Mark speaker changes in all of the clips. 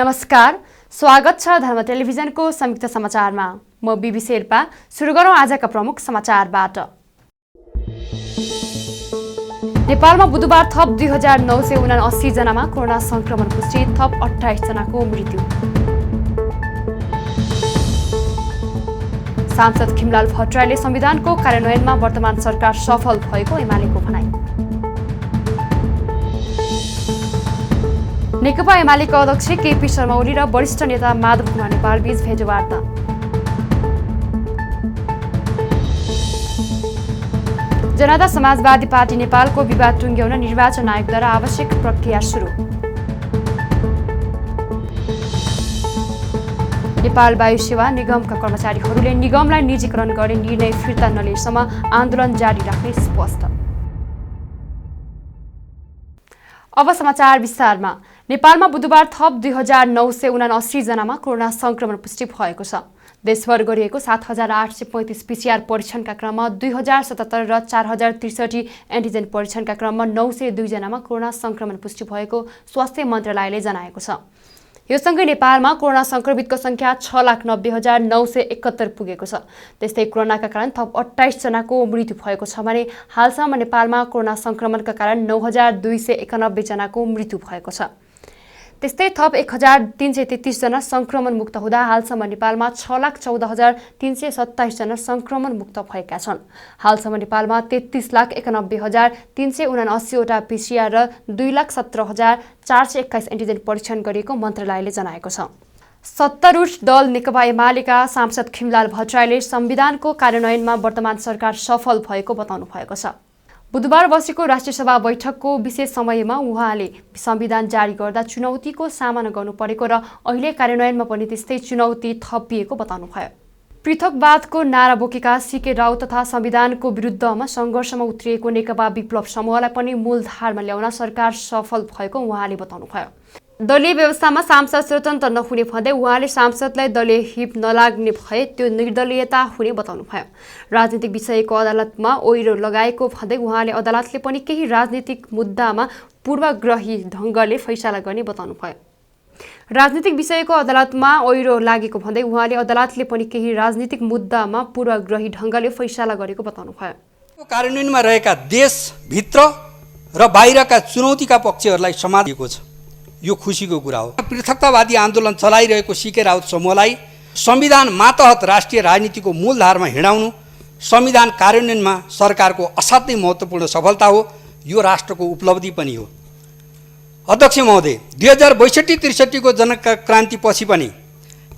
Speaker 1: नमस्कार, स्वागत छ धर्म टेलिभिजनको संयुक्त समाचारमा। म बिबी शेर्पा। सुरु गरौँ आजका प्रमुख समाचारबाट। नेपालमा बुधबार थप 2979 जनामा कोरोना संक्रमण पुष्टि, थप 28 जनाको मृत्यु। सांसद खिमलाल भट्टराईले संविधानको कार्यान्वयनमा वर्तमान सरकार सफल भएको एमालेको भनाई। नेकपा एमालेका अध्यक्ष केपी शर्मा ओली र वरिष्ठ नेता माधव कुमार नेपाल बीच भेटवार्ता। जनता समाजवादी पार्टी नेपालको विवाद टुङ्ग्याउन निर्वाचन आयोगद्वारा आवश्यक प्रक्रिया सुरु। नेपाल वायु सेवा निगमका कर्मचारीहरूले निगमलाई निजीकरण गर्ने निर्णय फिर्ता नलिएसम्म आन्दोलन जारी राख्ने स्पष्ट। अब समाचार विस्तारमा। नेपालमा बुधबार थप 2979 जनामा कोरोना संक्रमण पुष्टि भएको छ। देशभर गरिएको 7835 पीसीआर परीक्षणका क्रममा 2077 र 4063 एन्टिजेन परीक्षणका क्रममा 902 जनामा कोरोना संक्रमण पुष्टि भएको स्वास्थ्य मन्त्रालयले जनाएको छ। यो सँगै नेपालमा कोरोना संक्रमितको संख्या 6,90,971 पुगेको छ। त्यस्तै कोरोनाका कारण थप 28 जनाको मृत्यु भएको छ भने हालसम्म नेपालमा कोरोना संक्रमणका कारण 9291 जनाको मृत्यु भएको छ। त्यस्तै थप 1333 जना संक्रमण मुक्त हुँदा हालसम्म नेपालमा 6,14,327 जना संक्रमण मुक्त भएका छन्। हालसम्म नेपालमा 33,91,379 वटा पीसीआर र 2,17,421 एन्टिजेन परीक्षण गरिएको मन्त्रालयले जनाएको छ। सत्तारूढ दल नेकपा एमालेका सांसद खिमलाल भट्टराईले संविधानको कार्यान्वयनमा वर्तमान सरकार सफल भएको बताउनु भएको छ। बुधबार बसेको राष्ट्रिय सभा बैठकको विशेष समयमा उहाँले संविधान जारी गर्दा चुनौतीको सामना गर्नु परेको र अहिले कार्यान्वयनमा पनि त्यस्तै चुनौती थपिएको बताउनुभयो। पृथकवादको नारा बोकेका सीके राउत तथा संविधानको विरुद्धमा सङ्घर्षमा उत्रिएको नेकपा विप्लव समूहलाई पनि मूलधारमा ल्याउन सरकार सफल भएको उहाँले बताउनुभयो। दलीय व्यवस्थामा सांसद स्वतन्त्र नहुने भन्दै उहाँले सांसदलाई दलीय हिप नलाग्ने भए त्यो निर्दलीयता हुने बताउनुभयो। राजनीतिक विषयको अदालतमा ओइरो लगाएको भन्दै उहाँले अदालतले पनि केही राजनीतिक मुद्दामा पूर्वग्रही ढङ्गले फैसला गर्ने बताउनुभयो। राजनीतिक विषयको अदालतमा ओइरो लागेको भन्दै उहाँले अदालतले पनि केही राजनीतिक मुद्दामा पूर्वग्रही ढङ्गले फैसला गरेको बताउनुभयो।
Speaker 2: कार्यान्वयनमा रहेका देशभित्र र बाहिरका चुनौतीका पक्षहरूलाई समातेको छ। यो खुसीको कुरा हो। पृथकतावादी आन्दोलन चलाइरहेको सीके राउत समूहलाई संविधान मातहत राष्ट्रिय राजनीतिको मूलधारमा हिँडाउनु संविधान कार्यान्वयनमा सरकारको असाध्यै महत्त्वपूर्ण सफलता हो। यो राष्ट्रको उपलब्धि पनि हो। अध्यक्ष महोदय, 2062-63 को जनक्रान्तिपछि पनि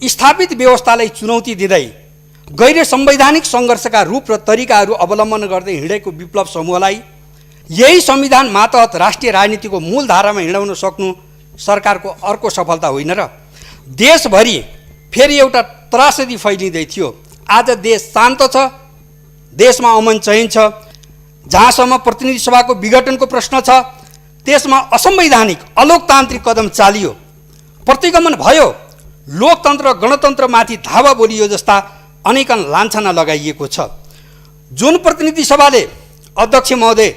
Speaker 2: स्थापित व्यवस्थालाई चुनौती दिँदै गैर संवैधानिक सङ्घर्षका रूप र तरिकाहरू अवलम्बन गर्दै हिँडेको विप्लव समूहलाई यही संविधान मातहत राष्ट्रिय राजनीतिको मूलधारामा हिँडाउन सक्नु सरकारको अर्को सफलता होइन र देशभरि फेरि एउटा त्रासदी फैलिँदै थियो। आज देश शान्त छ, देशमा अमन चैन छ। जहाँसम्म प्रतिनिधि सभाको विघटनको प्रश्न छ त्यसमा असंवैधानिक अलोकतान्त्रिक कदम चालियो, प्रतिगमन भयो, लोकतन्त्र गणतन्त्रमाथि धावा बोलियो जस्ता अनेकन लान्छना लगाइएको छ। जुन प्रतिनिधि सभाले, अध्यक्ष महोदय,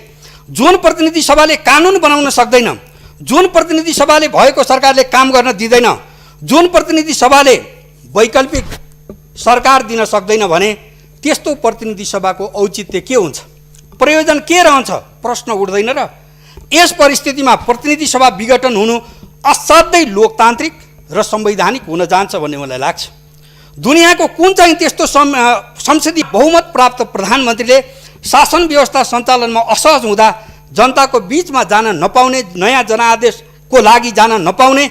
Speaker 2: जुन प्रतिनिधि सभाले कानुन बनाउन सक्दैन, जुन प्रतिनिधि सभाले भएको सरकारले काम गर्न दिँदैन, जुन प्रतिनिधि सभाले वैकल्पिक सरकार दिन सक्दैन भने त्यस्तो प्रतिनिधि सभाको औचित्य के हुन्छ, प्रयोजन के रहन्छ, प्रश्न उठ्दैन र यस परिस्थितिमा प्रतिनिधि सभा विघटन हुनु असाध्यै लोकतान्त्रिक र संवैधानिक हुन जान्छ भन्ने मलाई लाग्छ। दुनियाँको कुन चाहिँ त्यस्तो संसदीय बहुमत प्राप्त प्रधानमन्त्रीले शासन व्यवस्था सञ्चालनमा असहज हुँदा जनताको बीचमा जान नपाउने, नयाँ जनादेशको लागि जान नपाउने,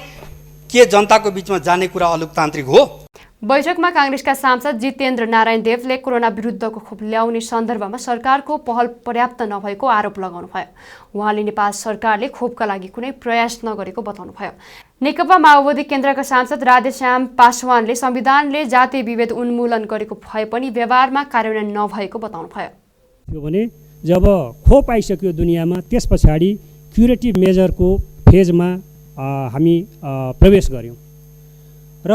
Speaker 2: के जनताको बीचमा जाने कुरा अलोकतान्त्रिक हो?
Speaker 1: बैठकमा कांग्रेसका सांसद जितेन्द्र नारायण देवले कोरोना विरुद्धको खोप ल्याउने सन्दर्भमा सरकारको पहल पर्याप्त नभएको आरोप लगाउनुभयो। उहाँले नेपाल सरकारले खोपका लागि कुनै प्रयास नगरेको बताउनुभयो। नेकपा माओवादी केन्द्रका सांसद राधेश्याम पासवानले संविधानले जातीय विभेद उन्मूलन गरेको भए पनि व्यवहारमा कार्यान्वयन नभएको बताउनुभयो।
Speaker 3: यो भने जब खोप आइसक्यो दुनियाँमा त्यस पछाडि क्युरेटिभ मेजरको फेजमा हामी प्रवेश गऱ्यौँ र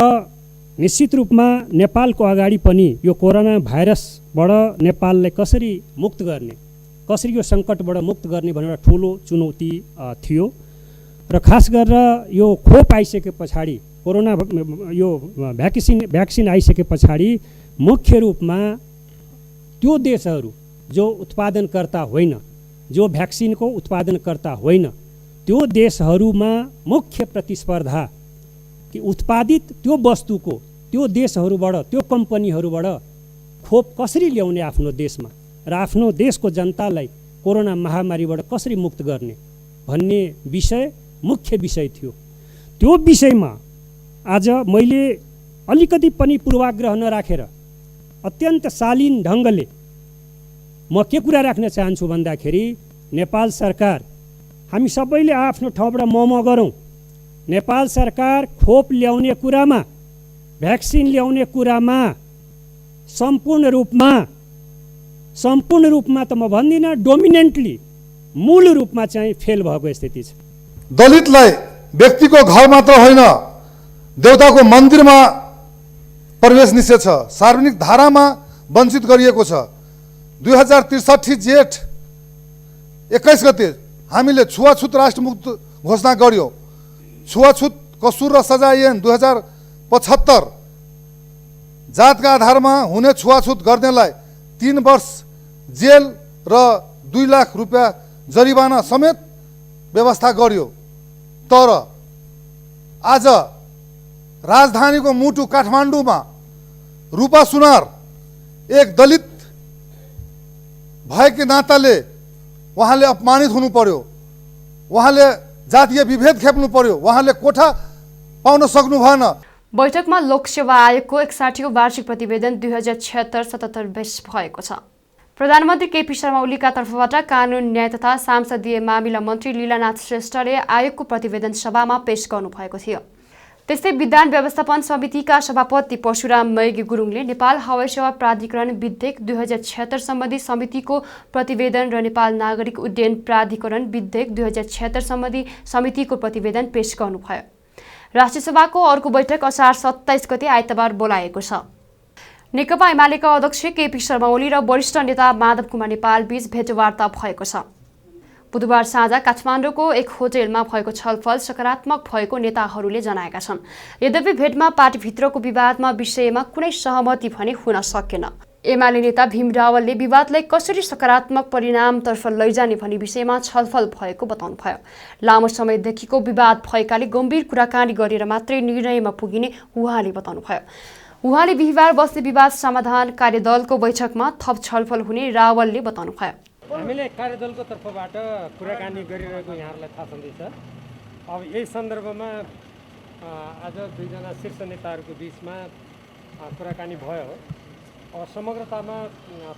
Speaker 3: निश्चित रूपमा नेपालको अगाडि पनि यो कोरोना भाइरसबाट नेपाललाई कसरी मुक्त गर्ने, कसरी यो सङ्कटबाट मुक्त गर्ने भनेर ठुलो चुनौती थियो र खास गरेर यो खोप आइसके पछाडि कोरोना यो भ्याक्सिन आइसके पछाडि मुख्य रूपमा त्यो देशहरू जो उत्पादनकर्ता होइन, जो भ्याक्सिनको उत्पादनकर्ता होइन, त्यो देशहरूमा मुख्य प्रतिस्पर्धा कि उत्पादित त्यो वस्तुको त्यो देशहरूबाट, त्यो कम्पनीहरूबाट खोप कसरी ल्याउने आफ्नो देशमा र आफ्नो देशको जनतालाई कोरोना महामारीबाट कसरी मुक्त गर्ने भन्ने विषय मुख्य विषय थियो। त्यो विषयमा आज मैले अलिकति पनि पूर्वाग्रह नराखेर अत्यन्त शालीन ढङ्गले म के कुरा राख्न चाहन्छु भन्दाखेरि नेपाल सरकार, हामी सबैले आफ्नो ठाउँबाट मम गरौँ। नेपाल सरकार खोप ल्याउने कुरामा, भ्याक्सिन ल्याउने कुरामा सम्पूर्ण रूपमा त म भन्दिनँ, डोमिनेन्टली मूल रूपमा चाहिँ फेल भएको स्थिति छ।
Speaker 4: दलितलाई व्यक्तिको घर मात्र होइन, देउताको मन्दिरमा प्रवेश निषेध छ, सार्वजनिक धारामा वञ्चित गरिएको छ। 2063 जेठ 21 गते हामीले छुवाछुत राष्ट्रमुक्त घोषणा गर्यो। छुवाछुत कसुर र सजाय ऐन 2075 जातका आधारमा हुने छुवाछुत गर्नेलाई 3 वर्ष जेल र 2 लाख रुपियाँ जरिवाना समेत व्यवस्था गर्यो। तर आज राजधानीको मुटु काठमाडौँमा रूपा सुनार एक दलित भएकै नाताले उहाँले अपमानित हुनु पर्यो, उहाँले जातीय विभेद खेप्नु पर्यो, उहाँले कोठा पाउन सक्नु भएन।
Speaker 1: बैठकमा लोकसेवा आयोगको 61औं वार्षिक प्रतिवेदन 2076-77 भएको छ। प्रधानमन्त्री केपी शर्मा ओलीका तर्फबाट कानुन, न्याय तथा सांसदीय मामिला मन्त्री लीलानाथ श्रेष्ठले आयोगको प्रतिवेदन सभामा पेश गर्नुभएको थियो। त्यस्तै विधान व्यवस्थापन समितिका सभापति परशुराम मैगी गुरुङले नेपाल हवाईसेवा प्राधिकरण विधेयक 2076 सम्बन्धी समितिको प्रतिवेदन र नेपाल नागरिक उड्डयन प्राधिकरण विधेयक 2076 सम्बन्धी समितिको प्रतिवेदन पेश गर्नुभयो। राष्ट्रिय सभाको अर्को बैठक असार 27 गते आइतबार बोलाएको छ। नेकपा एमालेका अध्यक्ष केपी शर्मा ओली र वरिष्ठ नेता माधव कुमार नेपाल बीच भेटवार्ता भएको छ। बुधबार साँझ काठमाडौँको एक होटेलमा भएको छलफल सकारात्मक भएको नेताहरूले जनाएका छन्। यद्यपि भेटमा पार्टीभित्रको विवादमा विषयमा कुनै सहमति भने हुन सकेन। एमाले नेता भीम रावलले विवादलाई कसरी सकारात्मक परिणामतर्फ लैजाने भन्ने विषयमा छलफल भएको बताउनुभयो। लामो समयदेखिको विवाद भएकाले गम्भीर कुराकानी गरेर मात्रै निर्णयमा पुगिने उहाँले बताउनुभयो। उहाँले बिहिबार बस्ने विवाद समाधान कार्यदलको बैठकमा थप छलफल हुने रावलले बताउनुभयो।
Speaker 3: हामीले कार्यदलको तर्फबाट कुराकानी गरिरहेको यहाँहरूलाई थाहा छँदैछ। अब यही सन्दर्भमा आज दुईजना शीर्ष नेताहरूको बिचमा कुराकानी भयो। अब समग्रतामा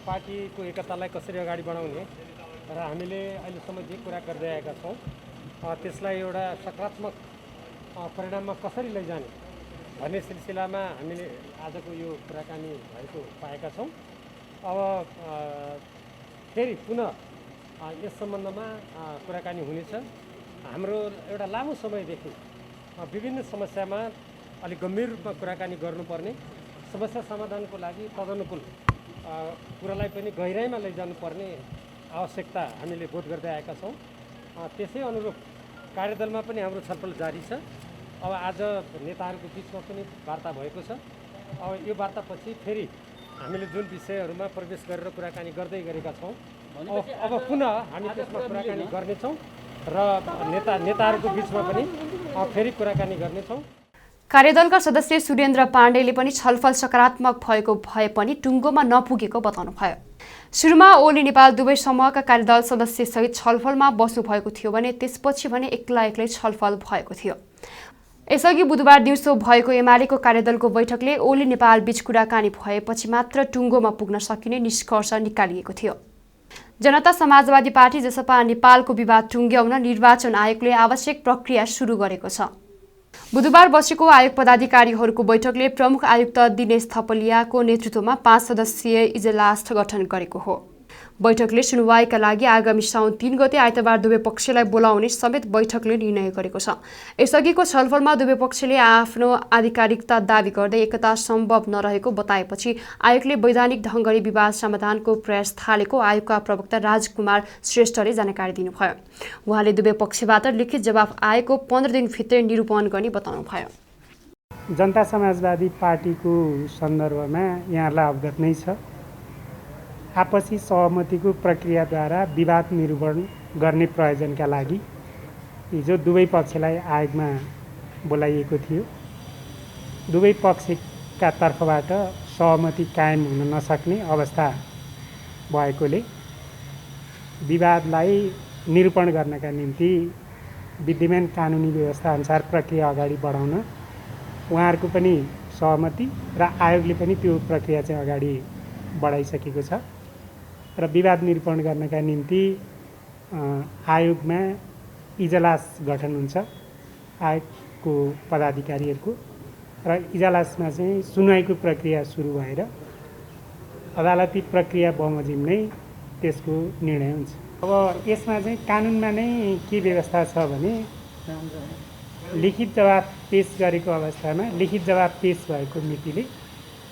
Speaker 3: पार्टीको एकतालाई कसरी अगाडि बढाउने र हामीले अहिलेसम्म जे कुरा गर्दै आएका छौँ त्यसलाई एउटा सकारात्मक परिणाममा कसरी लैजाने भन्ने सिलसिलामा हामीले आजको यो कुराकानी भएको पाएका छौँ। अब फेरि पुनः यस सम्बन्धमा कुराकानी हुनेछ। हाम्रो एउटा लामो समयदेखि विभिन्न समस्यामा अलिक गम्भीर रूपमा कुराकानी गर्नुपर्ने, समस्या समाधानको लागि तदनुकूल कुरालाई पनि गहिराइमा लैजानुपर्ने आवश्यकता हामीले बोध गर्दै आएका छौँ। त्यसै अनुरूप कार्यदलमा पनि हाम्रो छलफल जारी छ। अब आज नेताहरूको बिचमा पनि वार्ता भएको छ। अब यो वार्तापछि फेरि हामीले जुन विषयहरूमा प्रवेश गरेर कुराकानी गर्दै गरेका छौँ अब पुनः हामी त्यसमा कुराकानी गर्नेछौँ र नेताहरूको बिचमा पनि फेरि कुराकानी गर्नेछौँ।
Speaker 1: कार्यदलका सदस्य सुरेन्द्र पाण्डेले पनि छलफल सकारात्मक भएको भए पनि टुङ्गोमा नपुगेको बताउनुभयो। सुरुमा ओली नेपाल दुवै समूहका कार्यदल सदस्यसहित छलफलमा बस्नु भएको थियो भने त्यसपछि भने एक्लै छलफल भएको थियो। यसअघि बुधबार दिउँसो भएको एमालेको कार्यदलको बैठकले ओली नेपाल बीच कुराकानी भएपछि मात्र टुङ्गोमा पुग्न सकिने निष्कर्ष निकालिएको थियो। जनता समाजवादी पार्टी जसपा नेपालको विवाद टुङ्ग्याउन निर्वाचन आयोगले आवश्यक प्रक्रिया सुरु गरेको छ। बुधबार बसेको आयोग पदाधिकारीहरूको बैठकले प्रमुख आयुक्त दिनेश थपलियाको नेतृत्वमा 5 सदस्यीय इजलास गठन गरेको हो। बैठकले सुनवाईका लागि आगामी साउन 3 गते आइतबार दुवै पक्षलाई बोलाउने समेत बैठकले निर्णय गरेको छ। यसअघिको छलफलमा दुवै पक्षले आफ्नो आधिकारिकता दावी गर्दै एकता सम्भव नरहेको बताएपछि आयोगले वैधानिक ढङ्गले विवाद समाधानको प्रयास थालेको आयोगका प्रवक्ता राजकुमार श्रेष्ठले जानकारी दिनुभयो। उहाँले दुवै पक्षबाट लिखित जवाफ आएको 15 दिनभित्रै निरूपण गर्ने बताउनुभयो।
Speaker 5: जनता समाजवादी पार्टीको सन्दर्भमा यहाँलाई अवगत नै छ। आपसी सहमतिको प्रक्रियाद्वारा विवाद निरूपण गर्ने प्रयोजनका लागि हिजो दुवै पक्षलाई आयोगमा बोलाइएको थियो। दुवै पक्षका तर्फबाट सहमति कायम हुन नसक्ने अवस्था भएकोले विवादलाई निरूपण गर्नका निम्ति विद्यमान कानुनी व्यवस्था अनुसार प्रक्रिया अगाडि बढाउन उहाँहरूको पनि सहमति र आयोगले पनि त्यो प्रक्रिया चाहिँ अगाडि बढाइसकेको छ र विवाद निरूपण गर्नका निम्ति आयोगमा इजलास गठन हुन्छ आयोगको पदाधिकारीहरूको र इजलासमा चाहिँ सुनवाईको प्रक्रिया सुरु भएर अदालती प्रक्रिया बमोजिम नै त्यसको निर्णय हुन्छ। अब यसमा चाहिँ कानुनमा नै के व्यवस्था छ भने लिखित जवाब पेश गरेको अवस्थामा लिखित जवाब पेश भएको मितिले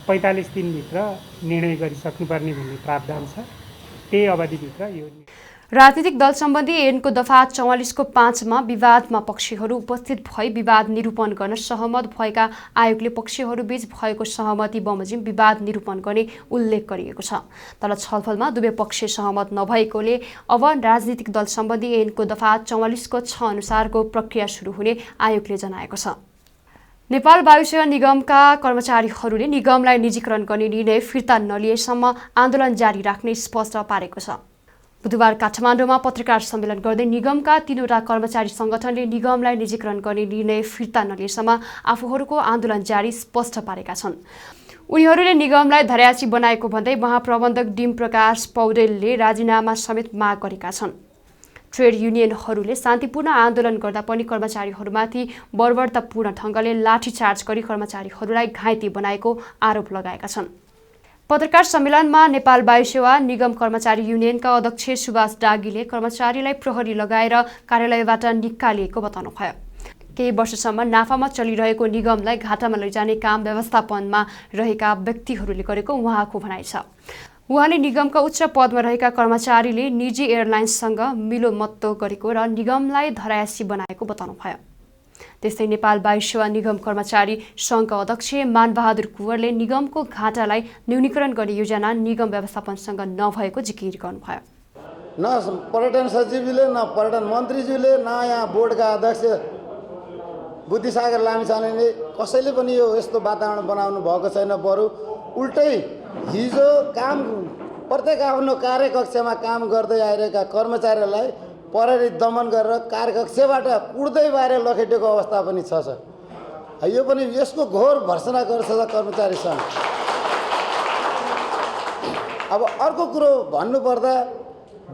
Speaker 5: 45 दिनभित्र निर्णय गरिसक्नुपर्ने भन्ने प्रावधान छ। त्यही अवधिभित्र यो
Speaker 1: राजनीतिक दल सम्बन्धी ऐनको दफा 44 को 5 मा विवादमा पक्षहरू उपस्थित भई विवाद निरूपण गर्न सहमत भएका आयोगले पक्षहरूबीच भएको सहमति बमोजिम विवाद निरूपण गर्ने उल्लेख गरिएको छ। तर छलफलमा दुवै पक्ष सहमत नभएकोले अब राजनीतिक दल सम्बन्धी ऐनको दफा 44 को 6 अनुसारको प्रक्रिया सुरु हुने आयोगले जनाएको छ। नेपाल वायुसेवा निगमका कर्मचारीहरूले निगमलाई निजीकरण गर्ने निर्णय फिर्ता नलिएसम्म आन्दोलन जारी राख्ने स्पष्ट पारेको छ। बुधबार काठमाडौँमा पत्रकार सम्मेलन गर्दै निगमका 3वटा कर्मचारी संगठनले निगमलाई निजीकरण गर्ने निर्णय फिर्ता नलिएसम्म आफूहरूको आन्दोलन जारी स्पष्ट पारेका छन्। उनीहरूले निगमलाई धर्यासी बनाएको भन्दै महाप्रबन्धक डिम प्रकाश पौडेलले राजीनामा समेत माग गरेका छन्। ट्रेड युनियनहरूले शान्तिपूर्ण आन्दोलन गर्दा पनि कर्मचारीहरूमाथि बर्बरतापूर्ण ढङ्गले लाठीचार्ज गरी कर्मचारीहरूलाई घाइते बनाएको आरोप लगाएका छन्। पत्रकार सम्मेलनमा नेपाल वायुसेवा निगम कर्मचारी युनियनका अध्यक्ष सुभाष डागीले कर्मचारीलाई प्रहरी लगाएर कार्यालयबाट निकालिएको बताउनुभयो। केही वर्षसम्म नाफामा चलिरहेको निगमलाई घाटामा लैजाने काम व्यवस्थापनमा रहेका व्यक्तिहरूले गरेको उहाँको भनाइ छ। उहाँले निगमका उच्च पदमा रहेका कर्मचारीले निजी एयरलाइन्ससँग मिलोमत्तो गरेको र निगमलाई धरायासी बनाएको बताउनुभयो। त्यस्तै नेपाल वायुसेवा निगम कर्मचारी सङ्घका अध्यक्ष मानबहादुर कुँवरले निगमको घाटालाई न्यूनीकरण गर्ने योजना निगम व्यवस्थापनसँग नभएको जिकिर गर्नुभयो।
Speaker 6: न पर्यटन सचिवले न पर्यटन मन्त्रीज्यूले न यहाँ बोर्डका अध्यक्ष बुद्धिसागर लामिछानेले कसैले पनि यो यस्तो वातावरण बनाउनु भएको छैन। बरु उल्टै हिजो काम प्रत्येक आफ्नो कार्यकक्षमा काम गर्दै आइरहेका कर्मचारीहरूलाई प्रहरी दमन गरेर कार्यकक्षबाट कुड्दै बाहिर लखेटेको अवस्था पनि छ। यो पनि यसको घोर भर्सना गर्छ कर्मचारी सङ्घ। अब अर्को कुरो भन्नुपर्दा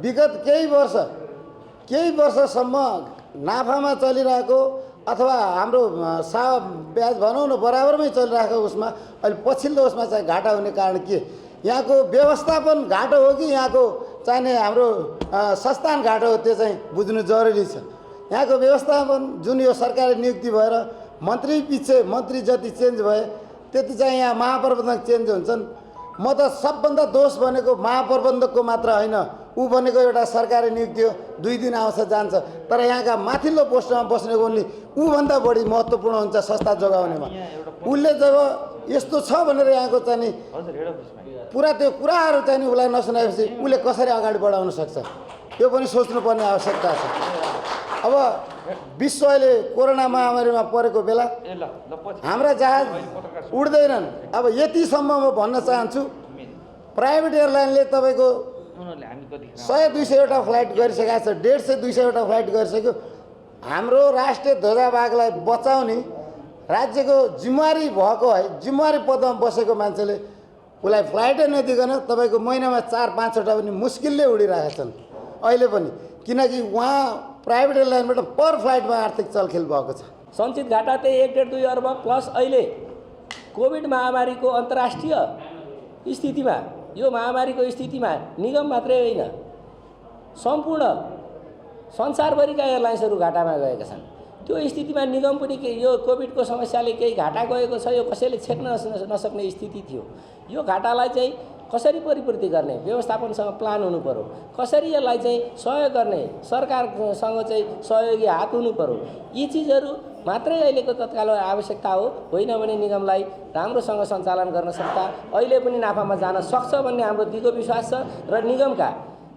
Speaker 6: विगत केही वर्षसम्म नाफामा चलिरहेको अथवा हाम्रो ब्याज भनौँ न बराबरमै चलिरहेको उसमा अहिले पछिल्लो उसमा चाहिँ घाटा हुने कारण के? यहाँको व्यवस्थापन घाटो हो कि यहाँको चाहिने हाम्रो संस्थान घाटो हो? त्यो चाहिँ बुझ्नु जरुरी छ। यहाँको व्यवस्थापन जुन यो सरकारी नियुक्ति भएर मन्त्री जति चेन्ज भए त्यति चाहिँ यहाँ महाप्रबन्धक चेन्ज हुन्छन्। म त सबभन्दा दोष भनेको महाप्रबन्धकको मात्र होइन, ऊ भनेको एउटा सरकारी नियुक्ति हो, 2 दिन आउँछ जान्छ। तर यहाँका माथिल्लो पोस्टमा बस्नेको उनले ऊभन्दा बढी महत्त्वपूर्ण हुन्छ संस्था जोगाउनेमा। उसले जब यस्तो छ भनेर यहाँको चाहिँ पुरा त्यो कुराहरू चाहिँ उसलाई नसुनाएपछि उसले कसरी अगाडि बढाउन सक्छ? यो पनि सोच्नुपर्ने आवश्यकता छ। अब विश्व अहिले कोरोना महामारीमा परेको बेला हाम्रा जहाज उड्दैनन्। अब यतिसम्म म भन्न चाहन्छु, प्राइभेट एयरलाइनले तपाईँको 100-200वटा फ्लाइट गरिसकेको छ, 150-200वटा फ्लाइट गरिसक्यो। हाम्रो राष्ट्रिय ध्वजाभागलाई बचाउने राज्यको जिम्मेवारी भएको है, जिम्मेवारी पदमा बसेको मान्छेले उसलाई फ्लाइटै नदिकन तपाईँको महिनामा 4-5वटा पनि मुस्किलले उडिरहेका छन् अहिले पनि, किनकि उहाँ प्राइभेट एयरलाइनबाट पर फ्लाइटमा आर्थिक चलखेल भएको छ।
Speaker 7: सञ्चित घाटा चाहिँ 1.5-2 अर्ब प्लस अहिले कोभिड महामारीको अन्तर्राष्ट्रिय स्थितिमा, यो महामारीको स्थितिमा निगम मात्रै होइन सम्पूर्ण संसारभरिका एयरलाइन्सहरू घाटामा गएका छन्। त्यो स्थितिमा निगम पनि यो कोभिडको समस्याले केही घाटा गएको छ, यो कसैले छेक्न नसक्ने स्थिति थियो। यो घाटालाई चाहिँ कसरी परिपूर्ति गर्ने व्यवस्थापनसँग प्लान हुनु पर्यो, कसरी यसलाई चाहिँ सहयोग गर्ने सरकारसँग चाहिँ सहयोगी हात हुनु पर्यो। यी चिजहरू मात्रै अहिलेको तत्काल आवश्यकता हो, होइन भने निगमलाई राम्रोसँग सञ्चालन गर्न सक्दा अहिले पनि नाफामा जान सक्छ भन्ने हाम्रो दिगो विश्वास छ। र निगमका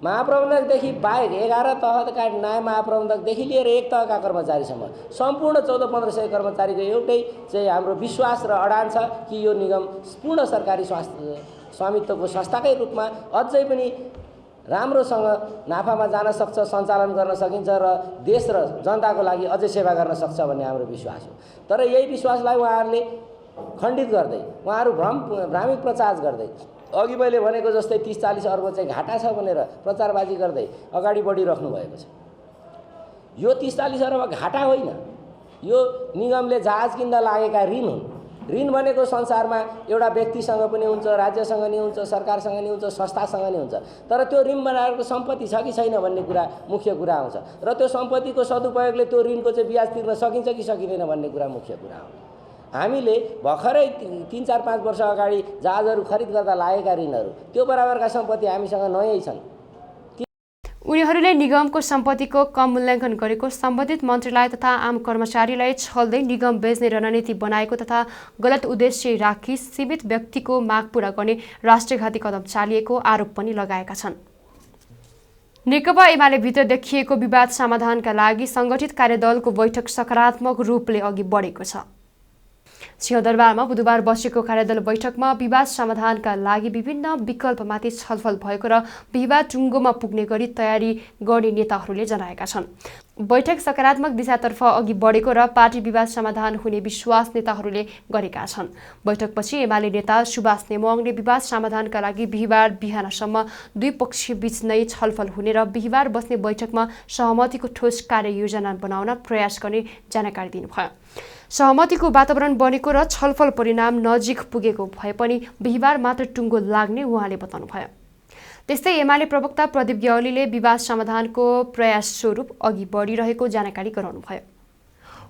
Speaker 7: महाप्रबन्धकदेखि बाहेक 11 तहका नायब महाप्रबन्धकदेखि लिएर 1 तहका कर्मचारीसम्म सम्पूर्ण 14-1500 कर्मचारीको एउटै चाहिँ हाम्रो विश्वास र अडान छ कि यो निगम पूर्ण सरकारी स्वामित्वको संस्थाकै रूपमा अझै पनि राम्रोसँग नाफामा जान सक्छ, सञ्चालन गर्न सकिन्छ र देश र जनताको लागि अझै सेवा गर्न सक्छ भन्ने हाम्रो विश्वास हो। तर यही विश्वासलाई उहाँहरूले खण्डित गर्दै, उहाँहरू भ्रामिक प्रचार गर्दै, अघि मैले भनेको जस्तै 30-40 अर्ब चाहिँ घाटा छ भनेर प्रचारबाजी गर्दै अगाडि बढिराख्नु भएको छ। यो 30-40 अर्ब घाटा होइन, यो निगमले जहाज किन्दा लागेका ऋण हुन्। ऋण भनेको संसारमा एउटा व्यक्तिसँग पनि हुन्छ, राज्यसँग नि हुन्छ, सरकारसँग नि हुन्छ, संस्थासँग नि हुन्छ। तर त्यो ऋण बनाएको सम्पत्ति छ कि छैन भन्ने कुरा मुख्य कुरा आउँछ र त्यो सम्पत्तिको सदुपयोगले त्यो ऋणको चाहिँ ब्याज तिर्न सकिन्छ कि सकिँदैन भन्ने कुरा मुख्य कुरा हो। हामीले भर्खरै 3-4-5 वर्ष अगाडि जहाजहरू खरिद गर्दा लागेका ऋणहरू त्यो बराबरका सम्पत्ति हामीसँग नयाँ छन्।
Speaker 1: उनीहरूले निगमको सम्पत्तिको कम मूल्याङ्कन गरेको, सम्बन्धित मन्त्रीलाई तथा आम कर्मचारीलाई छल्दै निगम बेच्ने रणनीति बनाएको तथा गलत उद्देश्य राखी सीमित व्यक्तिको माग पूरा गर्ने राष्ट्रघाती कदम चालिएको आरोप पनि लगाएका छन्। नेकपा एमाले भित्र देखिएको विवाद समाधानका लागि सङ्गठित कार्यदलको बैठक सकारात्मक रूपले अघि बढेको छ। सिंहदरबारमा बुधबार बसेको कार्यदल बैठकमा विवाद समाधानका लागि विभिन्न विकल्पमाथि छलफल भएको र विवाद टुङ्गोमा पुग्ने गरी तयारी गर्ने नेताहरूले जनाएका छन्। बैठक सकारात्मक दिशातर्फ अघि बढेको र पार्टी विवाद समाधान हुने विश्वास नेताहरूले गरेका छन्। बैठकपछि एमाले नेता सुभाष नेमाङले विवाद समाधानका लागि बिहिबार बिहानसम्म दुई पक्ष बीच नै छलफल हुने र बिहिबार बस्ने बैठकमा सहमतिको ठोस कार्ययोजना बनाउन प्रयास गर्ने जानकारी दिनुभयो। सहमतिको वातावरण बनेको र छलफल परिणाम नजिक पुगेको भए पनि बिहिबार मात्र टुङ्गो लाग्ने उहाँले बताउनुभयो। त्यस्तै एमाले प्रवक्ता प्रदीप ग्यावालीले विवाद समाधानको प्रयास स्वरूप अघि बढिरहेको जानकारी गराउनुभयो।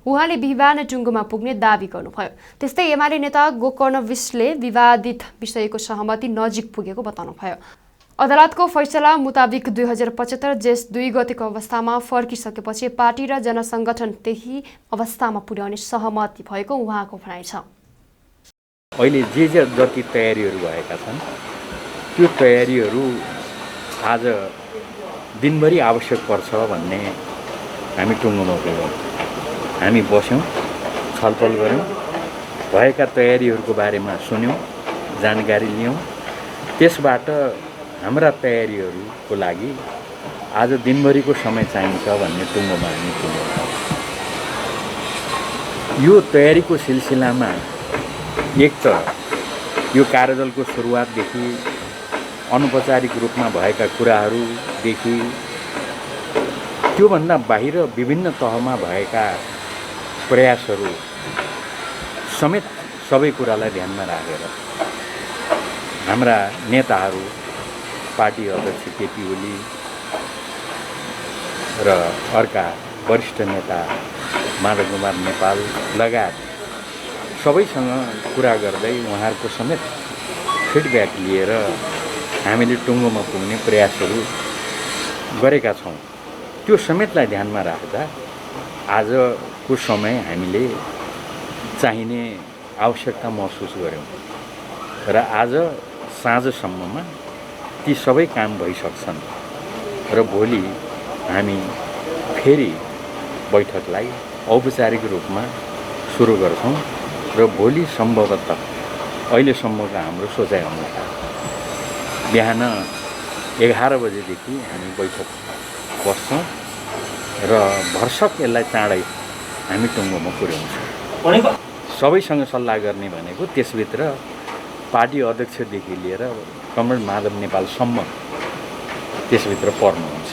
Speaker 1: उहाँले बिहिबार नै टुङ्गोमा पुग्ने दावी गर्नुभयो। त्यस्तै एमाले नेता गोकर्ण विष्टले विवादित विषयको सहमति नजिक पुगेको बताउनुभयो। अदालतको फैसला मुताबिक 2075 जेठ 2 गतेको अवस्थामा फर्किसकेपछि पार्टी र जनसङ्गठन त्यही अवस्थामा पुर्याउने सहमति भएको उहाँको भनाइ छ।
Speaker 8: अहिले जे जति तयारीहरू भएका छन् त्यो तयारीहरू आज दिनभरि आवश्यक पर्छ भन्ने हामी टुङ्गोमा पुग्यौँ। हामी बस्यौँ, छलफल गऱ्यौँ, भएका तयारीहरूको बारेमा सुन्यौँ, जानकारी लियौँ। त्यसबाट हाम्रा तयारीहरूको लागि आज दिनभरिको समय चाहिन्छ भन्ने टुङ्गोमा हामी पुग्यौँ। यो तयारीको सिलसिलामा एक त यो कार्यदलको सुरुवातदेखि अनौपचारिक रूपमा भएका कुराहरूदेखि त्योभन्दा बाहिर विभिन्न तहमा भएका प्रयासहरू समेत सबै कुरालाई ध्यानमा राखेर हाम्रा नेताहरू, पार्टी अध्यक्ष केपी ओली र अर्का वरिष्ठ नेता माधव कुमार नेपाल लगायत सबैसँग कुरा गर्दै उहाँहरूको समेत फिडब्याक लिएर हामीले टुङ्गोमा पुग्ने प्रयासहरू गरेका छौँ। त्यो समेतलाई ध्यानमा राख्दा आजको समय हामीले चाहिने आवश्यकता महसुस गऱ्यौँ र आज साँझसम्ममा ती सबै काम भइसक्छन् र भोलि हामी फेरि बैठकलाई औपचारिक रूपमा सुरु गर्छौँ र भोलि सम्भवतः अहिलेसम्मको हाम्रो सोचाइ अनुसार बिहान 11 बजेदेखि हामी बैठक बस्छौँ र भरसक यसलाई चाँडै हामी टुङ्गोमा पुर्याउँछौँ। सबैसँग सल्लाह गर्ने भनेको त्यसभित्र पार्टी अध्यक्षदेखि लिएर कमरेड माधव नेपालसम्म त्यसभित्र पर्नुहुन्छ।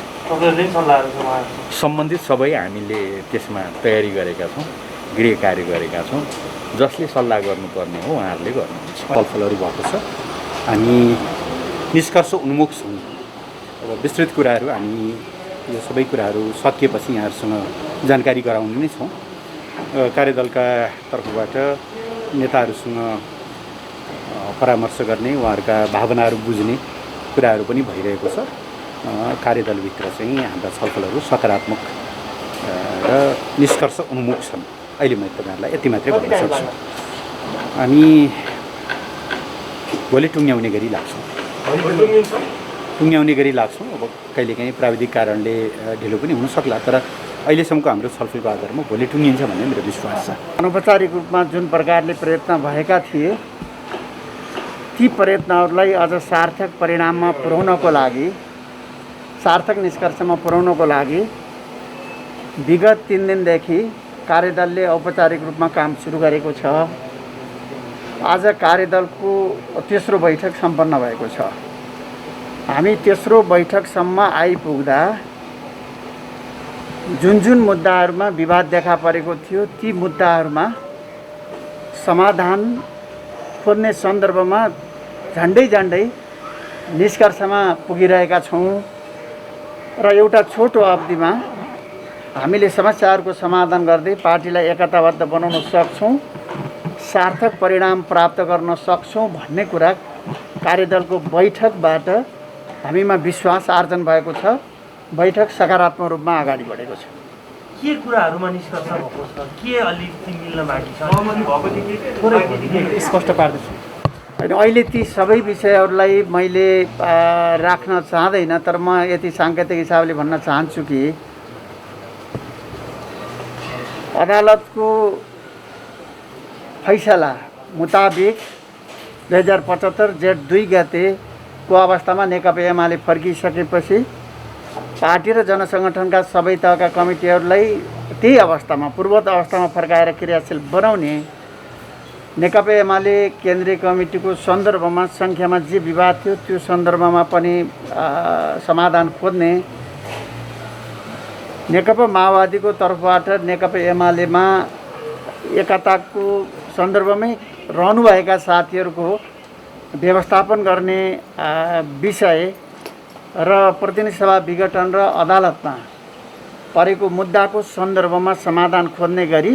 Speaker 8: सम्बन्धित सबै हामीले त्यसमा तयारी गरेका छौँ, गृह कार्य गरेका छौँ। जसले सल्लाह गर्नुपर्ने हो उहाँहरूले गर्नुहुन्छ।
Speaker 9: छलफलहरू भएको छ, हामी निष्कर्ष उन्मुख छौँ। अब विस्तृत कुराहरू हामी यो सबै कुराहरू सकिएपछि यहाँहरूसँग जानकारी गराउने नै छौँ। कार्यदलका तर्फबाट नेताहरूसँग परामर्श गर्ने, उहाँहरूका भावनाहरू बुझ्ने कुराहरू पनि भइरहेको छ। कार्यदलभित्र चाहिँ हाम्रा छलफलहरू सकारात्मक र निष्कर्ष उन्मुख छन्। अहिले म तपाईँहरूलाई यति मात्रै भन्न सक्छु। हामी भोलि टुङ्ग्याउने गरी लाग्छौँ। अब कहिलेकाहीँ प्राविधिक कारणले ढिलो पनि हुनसक्ला, तर अहिलेसम्मको हाम्रो छलफलको आधारमा भोलि टुङ्गिन्छ भन्ने मेरो विश्वास छ।
Speaker 10: अनौपचारिक रूपमा जुन प्रकारले प्रयत्न भएका थिए ती प्रयत्नहरूलाई अझ सार्थक परिणाममा पुर्याउनको लागि, सार्थक निष्कर्षमा पुर्याउनको लागि विगत 3 दिनदेखि कार्यदलले औपचारिक रूपमा काम सुरु गरेको छ। आज कार्यदलको तेस्रो बैठक सम्पन्न भएको छ। हामी तेस्रो बैठकसम्म आइपुग्दा जुन मुद्दाहरूमा विवाद देखा परेको थियो ती मुद्दाहरूमा समाधान खोज्ने सन्दर्भमा झन्डै निष्कर्षमा पुगिरहेका छौँ र एउटा छोटो अवधिमा हामीले समस्याहरूको समाधान गर्दै पार्टीलाई एकताबद्ध बनाउन सक्छौँ, सार्थक परिणाम प्राप्त गर्न सक्छौँ भन्ने कुरा कार्यदलको बैठकबाट हामीमा विश्वास आर्जन भएको छ। बैठक सकारात्मक रूपमा अगाडि बढेको छ।
Speaker 11: के कुराहरूमा निष्कर्ष भएको छ, के अलिकति मिल्न बाँकी छ, थोरै स्पष्ट पार्दैछु।
Speaker 10: होइन, अहिले ती सबै विषयहरूलाई मैले राख्न चाहँदैन, तर म यति साङ्केतिक हिसाबले भन्न चाहन्छु कि अदालतको फैसला मुताबिक 2075 जेठ 2 गतेको अवस्थामा नेकपा एमाले फर्किसकेपछि पार्टी र जनसङ्गठनका सबै तहका कमिटीहरूलाई त्यही अवस्थामा, पूर्ववत अवस्थामा फर्काएर क्रियाशील बनाउने नेकपा एमाले केन्द्रीय कमिटीको सन्दर्भमा सङ्ख्यामा जे विवाद थियो त्यो सन्दर्भमा पनि समाधान खोज्ने नेकपा माओवादीको तर्फबाट नेकपा एमालेमा एकताको सन्दर्भमै रहनुभएका साथीहरूको व्यवस्थापन गर्ने विषय र प्रतिनिधि सभा विघटन र अदालतमा परेको मुद्दाको सन्दर्भमा समाधान खोज्ने गरी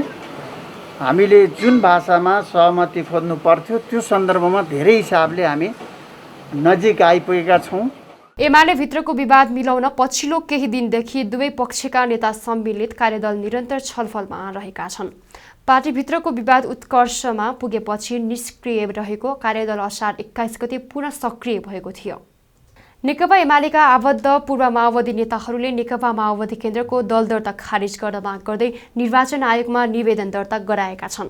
Speaker 10: हामीले जुन भाषामा सहमति खोज्नु पर्थ्यो त्यो सन्दर्भमा धेरै हिसाबले हामी नजिक आइपुगेका छौँ।
Speaker 1: एमाले भित्रको विवाद मिलाउन पछिल्लो केही दिनदेखि दुवै पक्षका नेता सम्मिलित कार्यदल निरन्तर छलफलमा रहेका छन्। पार्टीभित्रको विवाद उत्कर्षमा पुगेपछि निष्क्रिय रहेको कार्यदल असार 21 गते पुनः सक्रिय भएको थियो। नेकपा एमालेका आबद्ध पूर्व माओवादी नेताहरूले नेकपा माओवादी केन्द्रको दल दर्ता खारिज गर्न माग गर्दै निर्वाचन आयोगमा निवेदन दर्ता गराएका छन्।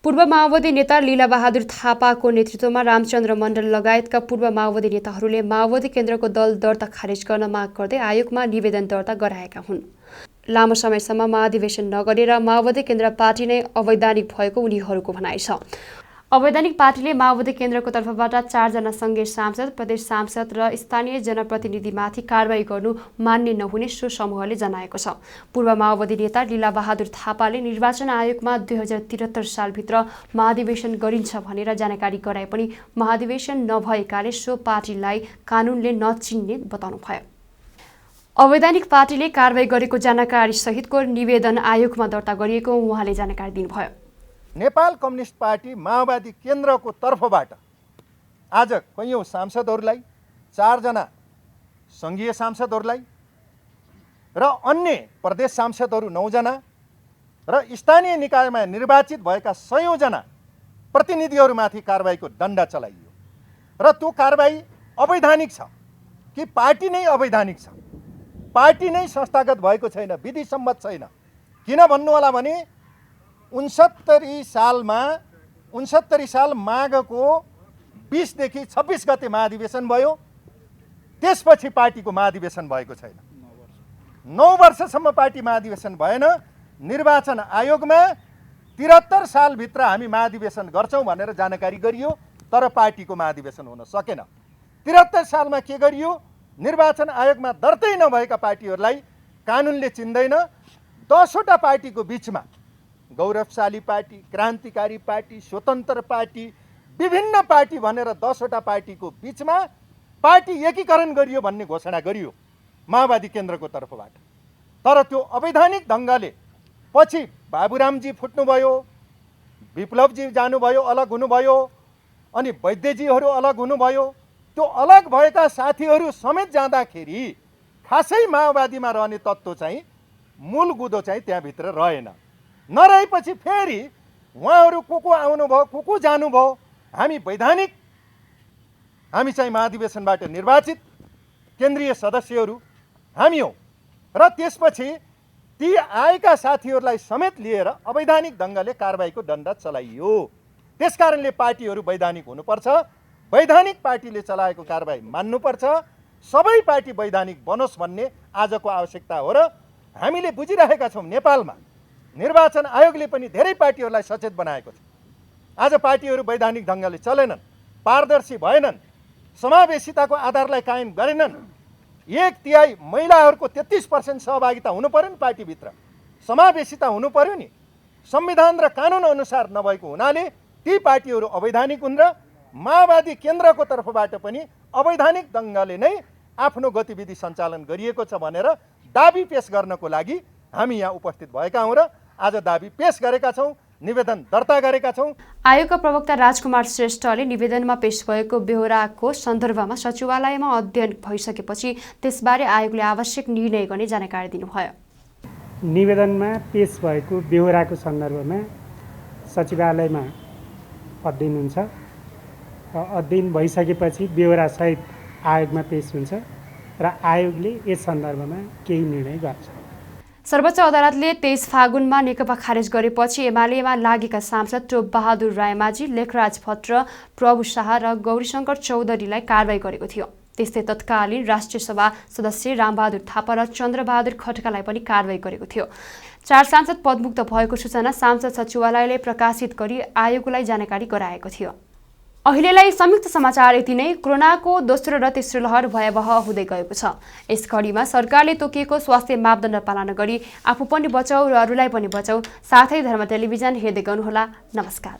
Speaker 1: पूर्व माओवादी नेता लीलाबहादुर थापाको नेतृत्वमा रामचन्द्र मण्डल लगायतका पूर्व माओवादी नेताहरूले माओवादी केन्द्रको दल दर्ता खारिज गर्न माग गर्दै आयोगमा निवेदन दर्ता गराएका हुन्। लामो समयसम्म महाधिवेशन नगरेर माओवादी केन्द्र पार्टी नै अवैधानिक भएको उनीहरूको भनाइ छ। अवैधानिक पार्टीले माओवादी केन्द्रको तर्फबाट 4 जना सङ्घीय सांसद, प्रदेश सांसद र स्थानीय जनप्रतिनिधिमाथि कारबाही गर्नु मान्य नहुने सो समूहले जनाएको छ। पूर्व माओवादी नेता लीलाबहादुर थापाले निर्वाचन आयोगमा 2073 सालभित्र महाधिवेशन गरिन्छ भनेर जानकारी गराए पनि महाधिवेशन नभएकाले सो पार्टीलाई कानुनले नचिन्ने बताउनुभयो। अवैधानिक पार्टीले कारबाही गरेको जानकारी सहितको निवेदन आयोगमा दर्ता गरिएको उहाँले जानकारी दिनुभयो।
Speaker 12: नेपाल कम्युनिस्ट पार्टी माओवादी केन्द्रको तर्फबाट आज कैयौँ सांसदहरूलाई, 4 जना सङ्घीय सांसदहरूलाई र अन्य प्रदेश सांसदहरू 9 जना र स्थानीय निकायमा निर्वाचित भएका 100 जना प्रतिनिधिहरूमाथि कारबाहीको दण्ड चलाइयो र त्यो कारबाही अवैधानिक छ कि पार्टी नै अवैधानिक छ, पार्टी नै संस्थागत भएको छैन, विधि सम्मत छैन। किन भन्नु होला भने 69 साल माघको 20 देखि 26 गते महाधिवेशन भयो, त्यसपछि पार्टीको महाधिवेशन भएको छैन। 9 वर्षसम्म पार्टी महाधिवेशन भएन। निर्वाचन आयोगमा 73 सालभित्र हामी महाधिवेशन गर्छौँ भनेर जानकारी गरियो, तर पार्टीको महाधिवेशन हुन सकेन। 73 सालमा के गरियो? निर्वाचन आयोगमा दर्तै नभएका पार्टीहरूलाई कानुनले चिन्दैन। 10 वटा पार्टीको बिचमा गौरवशाली पार्टी, क्रान्तिकारी पार्टी, स्वतन्त्र पार्टी, विभिन्न पार्टी भनेर 10 वटा पार्टीको बिचमा पार्टी एकीकरण गरियो भन्ने घोषणा गरियो माओवादी केन्द्रको तर्फबाट। तर त्यो अवैधानिक ढङ्गले पछि बाबुरामजी फुट्नुभयो, विप्लवजी जानुभयो, अलग हुनुभयो, अनि वैद्यजीहरू अलग हुनुभयो। त्यो अलग भएका साथीहरू समेत जाँदाखेरि खासै माओवादीमा रहने तत्त्व चाहिँ, मूल गुदो चाहिँ त्यहाँभित्र रहेन। नरहेपछि फेरि उहाँहरू को आउनुभयो को जानुभयो। हामी चाहिँ महाधिवेशनबाट निर्वाचित केन्द्रीय सदस्यहरू हामी हौँ र त्यसपछि ती आएका साथीहरूलाई समेत लिएर अवैधानिक ढङ्गले कारबाहीको डन्डा चलाइयो। त्यसकारणले पार्टीहरू वैधानिक हुनुपर्छ, वैधानिक पार्टीले चलाएको कारबाही मान्नुपर्छ, सबै पार्टी वैधानिक बनोस् भन्ने आजको आवश्यकता हो। र हामीले बुझिरहेका छौँ नेपालमा निर्वाचन आयोगले पनि धेरै पार्टीहरूलाई सचेत बनाएको छ। आज पार्टीहरू वैधानिक ढङ्गले चलेनन्, पारदर्शी भएनन्, समावेशिताको आधारलाई कायम गरेनन्। 1/3 महिलाहरूको 33% सहभागिता हुनु पर्यो नि पार्टीभित्र, समावेशिता हुनु पर्यो नि। संविधान र कानुन अनुसार नभएको हुनाले ती पार्टीहरू अवैधानिक हुन् र माओवादी केन्द्रको तर्फबाट पनि अवैधानिक ढङ्गले नै आफ्नो गतिविधि सञ्चालन गरिएको छ भनेर दाबी पेश गर्नको लागि हामी यहाँ उपस्थित भएका हौँ र आज दाबी पेश गरेका छौँ, निवेदन दर्ता गरेका छौँ।
Speaker 1: आयोगका प्रवक्ता राजकुमार श्रेष्ठले निवेदनमा पेश भएको बेहोराको सन्दर्भमा सचिवालयमा अध्ययन भइसकेपछि त्यसबारे आयोगले आवश्यक निर्णय गर्ने जानकारी दिनुभयो।
Speaker 5: निवेदनमा पेश भएको बेहोराको सन्दर्भमा सचिवालयमा अध्ययन हुन्छ र अध्ययन भइसकेपछि बेहोरासहित आयोगमा पेश हुन्छ र आयोगले यस सन्दर्भमा केही निर्णय गर्छ।
Speaker 1: सर्वोच्च अदालतले 23 फागुनमा नेकपा खारेज गरेपछि एमालेमा लागेका सांसद टोप बहादुर रायमाझी, लेखराज भट्ट, प्रभु शाह र गौरीशङ्कर चौधरीलाई कारबाही गरेको थियो। त्यस्तै तत्कालीन राष्ट्रिय सभा सदस्य रामबहादुर थापा र चन्द्रबहादुर खड्कालाई पनि कारबाही गरेको थियो। 4 सांसद पदमुक्त भएको सूचना सांसद सचिवालयले प्रकाशित गरी आयोगलाई जानकारी गराएको थियो। अहिलेलाई संयुक्त समाचार यति नै। कोरोनाको दोस्रो र तेस्रो लहर भयावह हुँदै गएको छ। यस घडीमा सरकारले तोकिएको स्वास्थ्य मापदण्ड पालना गरी आफू पनि बचाऊ र अरूलाई पनि बचाऊ। साथै धर्म टेलिभिजन हेर्दै गर्नुहोला। नमस्कार।